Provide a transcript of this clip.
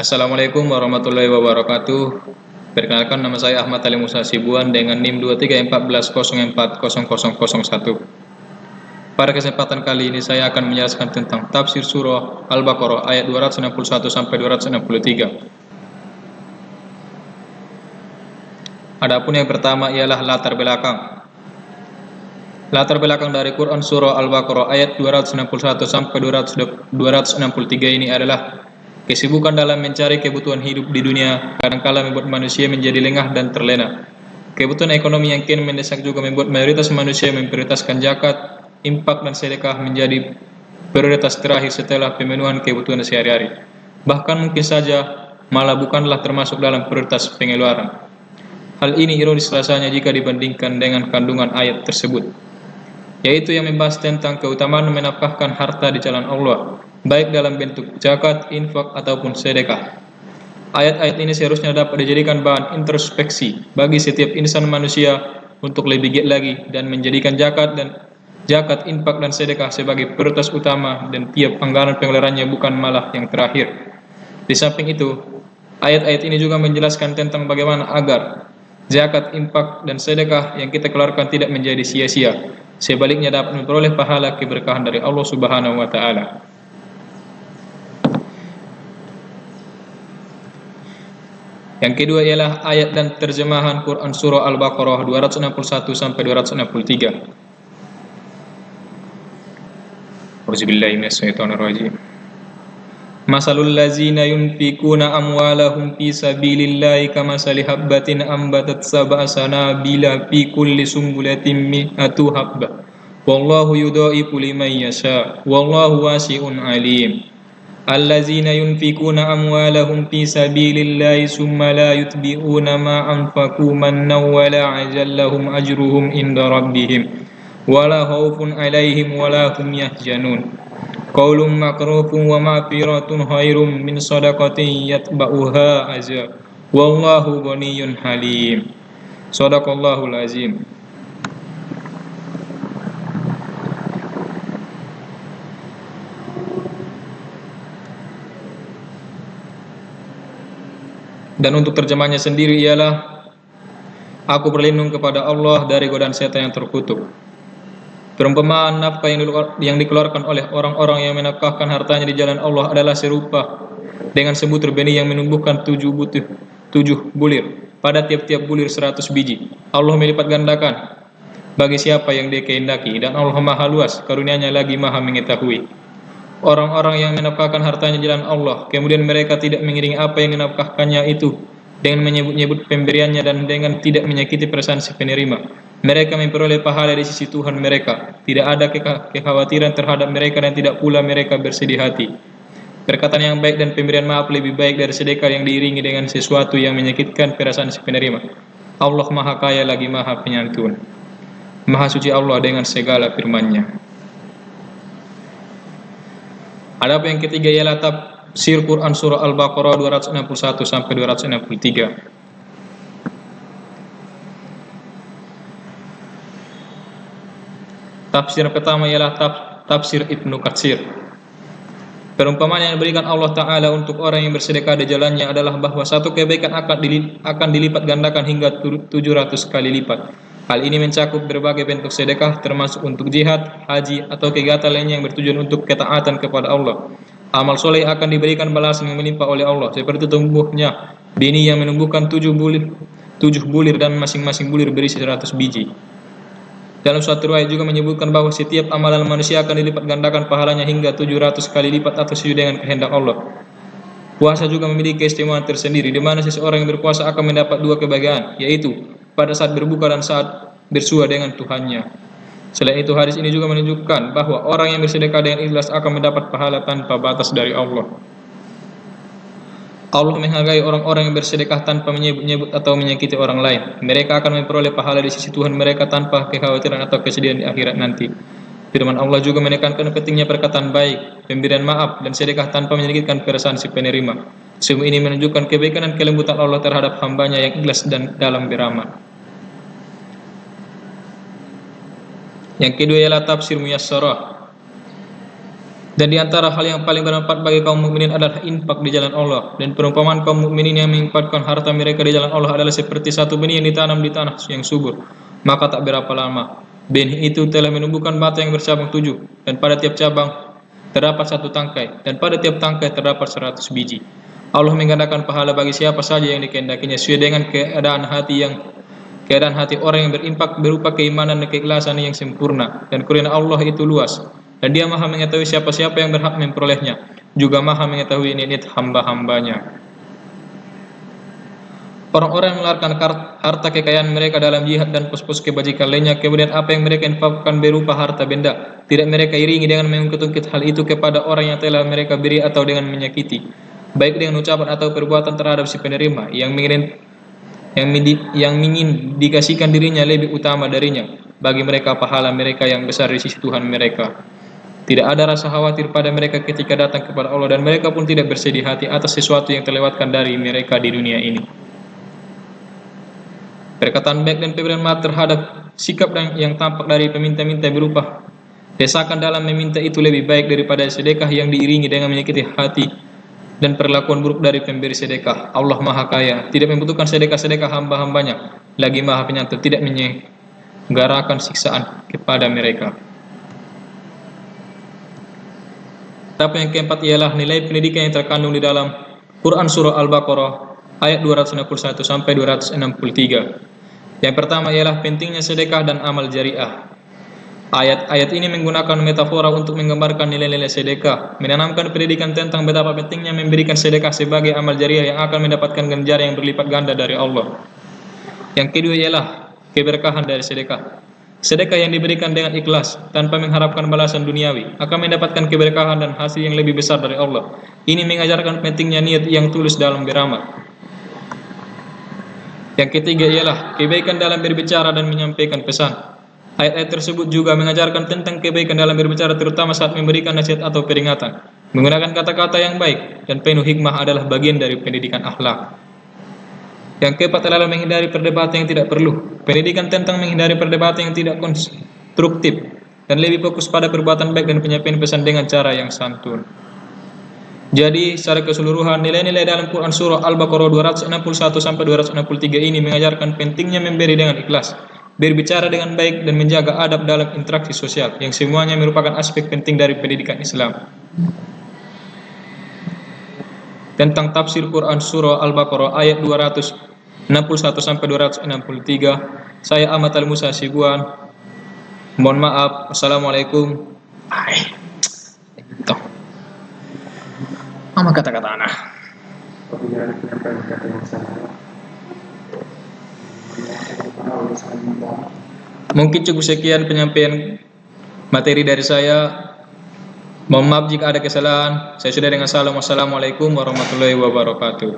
Assalamualaikum warahmatullahi wabarakatuh. Perkenalkan, nama saya Ahmad Ali Musa Sibuan dengan NIM 2314040001. Pada kesempatan kali ini saya akan menjelaskan tentang tafsir surah Al-Baqarah ayat 261 sampai 263. Adapun yang pertama ialah latar belakang. Latar belakang dari Quran surah Al-Baqarah ayat 261 sampai 263 ini adalah kesibukan dalam mencari kebutuhan hidup di dunia kadangkala membuat manusia menjadi lengah dan terlena. Kebutuhan ekonomi yang kian mendesak juga membuat mayoritas manusia memprioritaskan zakat, infak dan sedekah menjadi prioritas terakhir setelah pemenuhan kebutuhan sehari-hari. Bahkan mungkin saja malah bukanlah termasuk dalam prioritas pengeluaran. Hal ini ironis rasanya jika dibandingkan dengan kandungan ayat tersebut, yaitu yang membahas tentang keutamaan menafkahkan harta di jalan Allah, baik dalam bentuk zakat, infak, ataupun sedekah. Ayat-ayat ini seharusnya dapat dijadikan bahan introspeksi bagi setiap insan manusia untuk lebih giat lagi dan menjadikan zakat, infak, dan sedekah sebagai prioritas utama dan tiap anggaran pengeluarannya bukan malah yang terakhir. Di samping itu, ayat-ayat ini juga menjelaskan tentang bagaimana agar zakat, infak, dan sedekah yang kita keluarkan tidak menjadi sia-sia. Sebaliknya dapat memperoleh pahala keberkahan dari Allah Subhanahu wa taala. Yang kedua ialah ayat dan terjemahan Quran surah Al-Baqarah 261 sampai 263. Auzubillahi minasyaitonir rajim. Masalul ladzina yunfikuna amwalahum fi sabilillahi kamasali habbatin ambatat sab'a sanabila fi kulli sumbulatin mi'atu habbah wallahu yudha'ifu liman yasha wallahu wasi'un alim. Alladzina yunfikuna amwalahum fi sabilillahi summa la yutbi'una ma anfaqu mannan wa la ajallahum ajruhum inda rabbihim wala khaufun 'alaihim wala hum yahzanun. Qaulun ma'rufun wa maghfiratun khairum min shadaqatin yatba'uha azab wallahu ghaniyyun halim. Shadaqallahul azim. Dan untuk terjemahnya sendiri ialah, aku berlindung kepada Allah dari godaan setan yang terkutuk. Perumpamaan nafkah yang dikeluarkan oleh orang-orang yang menafkahkan hartanya di jalan Allah adalah serupa dengan sebutir benih yang menumbuhkan 7 bulir. Pada tiap-tiap bulir 100 biji. Allah melipat gandakan bagi siapa yang Dia kehendaki, dan Allah Maha luas karunia-Nya lagi Maha mengetahui. Orang-orang yang menafkahkan hartanya di jalan Allah, kemudian mereka tidak mengiringi apa yang dinafkahkannya itu dengan menyebut-nyebut pemberiannya dan dengan tidak menyakiti perasaan si penerima, mereka memperoleh pahala di sisi Tuhan mereka. Tidak ada kekhawatiran terhadap mereka dan tidak pula mereka bersedih hati. Perkataan yang baik dan pemberian maaf lebih baik dari sedekah yang diiringi dengan sesuatu yang menyakitkan perasaan si penerima. Allah Maha Kaya lagi Maha Penyantun. Maha suci Allah dengan segala firman-Nya. Adapun yang ketiga ialah tafsir Quran surah Al-Baqarah 261 sampai 263. Tafsir pertama ialah tafsir Ibnu Katsir. Perumpamaan yang diberikan Allah Ta'ala untuk orang yang bersedekah di jalannya adalah bahwa satu kebaikan akan dilipat gandakan hingga 700 kali lipat. Hal ini mencakup berbagai bentuk sedekah termasuk untuk jihad, haji, atau kegiatan lainnya yang bertujuan untuk ketaatan kepada Allah. Amal soleh akan diberikan balasan yang melimpah oleh Allah, seperti tumbuhnya benih yang menumbuhkan 7 bulir dan masing-masing bulir berisi 100 biji. Dalam suatu riwayat juga menyebutkan bahwa setiap amalan manusia akan dilipat gandakan pahalanya hingga 700 kali lipat atau sesuai dengan kehendak Allah. Puasa juga memiliki keistimewaan tersendiri, di mana seseorang yang berpuasa akan mendapat 2 kebahagiaan, yaitu pada saat berbuka dan saat bersua dengan Tuhannya. Selain itu, hadis ini juga menunjukkan bahwa orang yang bersedekah dengan ikhlas akan mendapat pahala tanpa batas dari Allah. Allah menghargai orang-orang yang bersedekah tanpa menyebut-nyebut atau menyakiti orang lain. Mereka akan memperoleh pahala di sisi Tuhan mereka tanpa kekhawatiran atau kesedihan di akhirat nanti. Firman Allah juga menekankan pentingnya perkataan baik, pemberian maaf, dan sedekah tanpa menyakitkan perasaan si penerima. Semua ini menunjukkan kebaikan dan kelembutan Allah terhadap hamba-Nya yang ikhlas dan dalam beramal. Yang kedua ialah tafsir Muyassarah. Dan di antara hal yang paling bermanfaat bagi kaum mukminin adalah infak di jalan Allah. Dan perumpamaan kaum mukminin yang menginfakkan harta mereka di jalan Allah adalah seperti satu benih yang ditanam di tanah yang subur. Maka tak berapa lama, benih itu telah menumbuhkan bata yang bercabang 7, dan pada tiap cabang terdapat 1 tangkai, dan pada tiap tangkai terdapat 100 biji. Allah menggandakan pahala bagi siapa saja yang dikehendakinya sesuai dengan keadaan hati orang yang berinfak berupa keimanan dan keikhlasan yang sempurna. Dan kurnia Allah itu luas, dan Dia Maha mengetahui siapa-siapa yang berhak memperolehnya, juga Maha mengetahui niat hamba-hambanya. Orang-orang yang mengeluarkan harta kekayaan mereka dalam jihad dan pos-pos kebajikan lainnya, kemudian apa yang mereka infakkan berupa harta benda, tidak mereka iringi dengan mengungkit-ungkit hal itu kepada orang yang telah mereka beri atau dengan menyakiti, baik dengan ucapan atau perbuatan terhadap si penerima yang mengindikasikan dirinya lebih utama darinya. Bagi mereka pahala mereka yang besar di sisi Tuhan mereka. Tidak ada rasa khawatir pada mereka ketika datang kepada Allah, dan mereka pun tidak bersedih hati atas sesuatu yang terlewatkan dari mereka di dunia ini. Perkataan baik dan pemberian maaf terhadap sikap yang tampak dari peminta-minta berupa desakan dalam meminta itu lebih baik daripada sedekah yang diiringi dengan menyakiti hati dan perlakuan buruk dari pemberi sedekah. Allah Maha Kaya, tidak membutuhkan sedekah-sedekah hamba-hambanya, lagi Maha Penyantun, tidak menyelenggarakan siksaan kepada mereka. Tapi yang keempat ialah nilai pendidikan yang terkandung di dalam Quran Surah Al-Baqarah ayat 261 sampai 263. Yang pertama ialah pentingnya sedekah dan amal jariah. Ayat-ayat ini menggunakan metafora untuk menggambarkan nilai-nilai sedekah, menanamkan pendidikan tentang betapa pentingnya memberikan sedekah sebagai amal jariah yang akan mendapatkan ganjaran yang berlipat ganda dari Allah. Yang kedua ialah keberkahan dari sedekah. Sedekah yang diberikan dengan ikhlas tanpa mengharapkan balasan duniawi akan mendapatkan keberkahan dan hasil yang lebih besar dari Allah. Ini mengajarkan pentingnya niat yang tulus dalam beramal. Yang ketiga ialah kebaikan dalam berbicara dan menyampaikan pesan. Ayat-ayat tersebut juga mengajarkan tentang kebaikan dalam berbicara, terutama saat memberikan nasihat atau peringatan. Menggunakan kata-kata yang baik dan penuh hikmah adalah bagian dari pendidikan akhlak. Yang keempat adalah menghindari perdebatan yang tidak perlu. Pendidikan tentang menghindari perdebatan yang tidak konstruktif dan lebih fokus pada perbuatan baik dan penyampaian pesan dengan cara yang santun. Jadi secara keseluruhan nilai-nilai dalam Quran Surah Al-Baqarah 261 sampai 263 ini mengajarkan pentingnya memberi dengan ikhlas, berbicara dengan baik, dan menjaga adab dalam interaksi sosial, yang semuanya merupakan aspek penting dari pendidikan Islam. Tentang tafsir Quran Surah Al-Baqarah ayat 261 sampai 263, saya Ahmad Al-Musa Sibuan. Mohon maaf. Assalamualaikum. Apa kata-kata anak? Mungkin cukup sekian penyampaian materi dari saya. Mohon maaf jika ada kesalahan. Saya sudah dengan salam. Wassalamualaikum warahmatullahi wabarakatuh.